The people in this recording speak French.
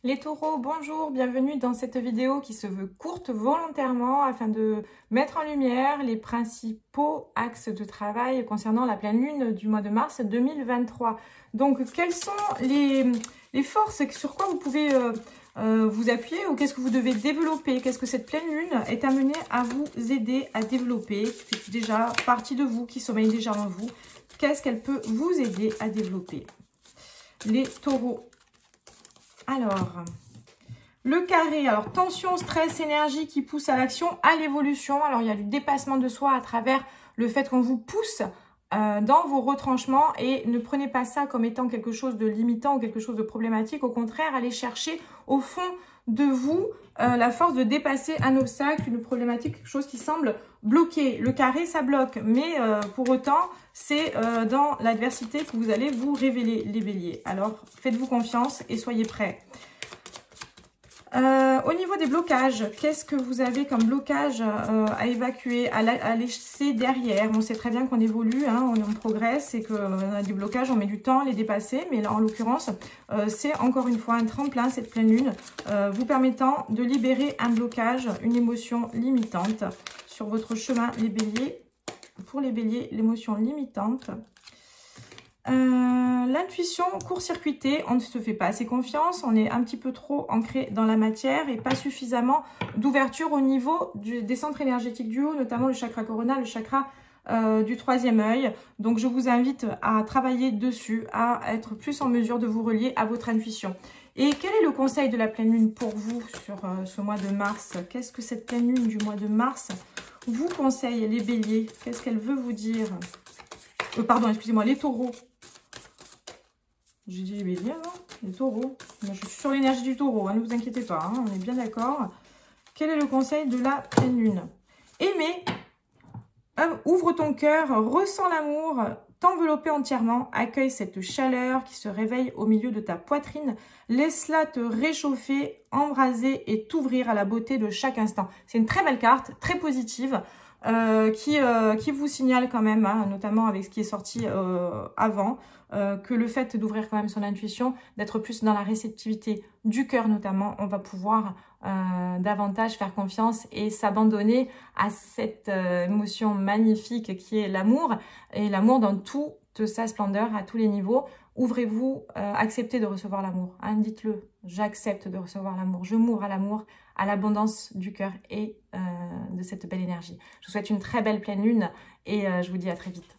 Les taureaux, bonjour, bienvenue dans cette vidéo qui se veut courte volontairement afin de mettre en lumière les principaux axes de travail concernant la pleine lune du mois de mars 2023. Donc, quelles sont les forces, sur quoi vous pouvez vous appuyer ou qu'est-ce que vous devez développer? Qu'est-ce que cette pleine lune est amenée à vous aider à développer, qui fait déjà partie de vous, qui sommeille déjà en vous? Qu'est-ce qu'elle peut vous aider à développer? Les taureaux. Alors, le carré, alors tension, stress, énergie qui pousse à l'action, à l'évolution. Alors, il y a du dépassement de soi à travers le fait qu'on vous pousse dans vos retranchements et ne prenez pas ça comme étant quelque chose de limitant ou quelque chose de problématique. Au contraire, allez chercher au fond de vous la force de dépasser un obstacle, une problématique, quelque chose qui semble bloqué. Le carré, ça bloque, mais pour autant, c'est dans l'adversité que vous allez vous révéler, les béliers. Alors, faites-vous confiance et soyez prêts. Au niveau des blocages, qu'est-ce que vous avez comme blocage à évacuer, à laisser derrière? On sait très bien qu'on évolue, hein, on progresse et qu'on a des blocages, on met du temps à les dépasser. Mais là, en l'occurrence, c'est encore une fois un tremplin, cette pleine lune, vous permettant de libérer un blocage, une émotion limitante sur votre chemin, les béliers. Pour les béliers, l'émotion limitante. L'intuition court-circuitée, on ne se fait pas assez confiance, on est un petit peu trop ancré dans la matière et pas suffisamment d'ouverture au niveau des centres énergétiques du haut, notamment le chakra corona, le chakra du troisième œil. Donc je vous invite à travailler dessus, à être plus en mesure de vous relier à votre intuition. Et quel est le conseil de la pleine lune pour vous sur ce mois de mars? Qu'est-ce que cette pleine lune du mois de mars vous conseille, les béliers? Qu'est-ce qu'elle veut vous dire? Pardon, excusez-moi, les taureaux. J'ai dit les béliers, non? Les taureaux. Moi, je suis sur l'énergie du taureau, hein, ne vous inquiétez pas, hein, on est bien d'accord. Quel est le conseil de la pleine lune? Aimer, ouvre ton cœur, ressens l'amour, t'envelopper entièrement, accueille cette chaleur qui se réveille au milieu de ta poitrine, laisse-la te réchauffer, embraser et t'ouvrir à la beauté de chaque instant. C'est une très belle carte, très positive. Qui vous signale quand même, hein, notamment avec ce qui est sorti avant, que le fait d'ouvrir quand même son intuition, d'être plus dans la réceptivité du cœur notamment, on va pouvoir davantage faire confiance et s'abandonner à cette émotion magnifique qui est l'amour, et l'amour dans toute sa splendeur, à tous les niveaux. Ouvrez-vous, acceptez de recevoir l'amour, hein, dites-le, j'accepte de recevoir l'amour, je m'ouvre à l'amour, à l'abondance du cœur et de cette belle énergie. Je vous souhaite une très belle pleine lune et je vous dis à très vite.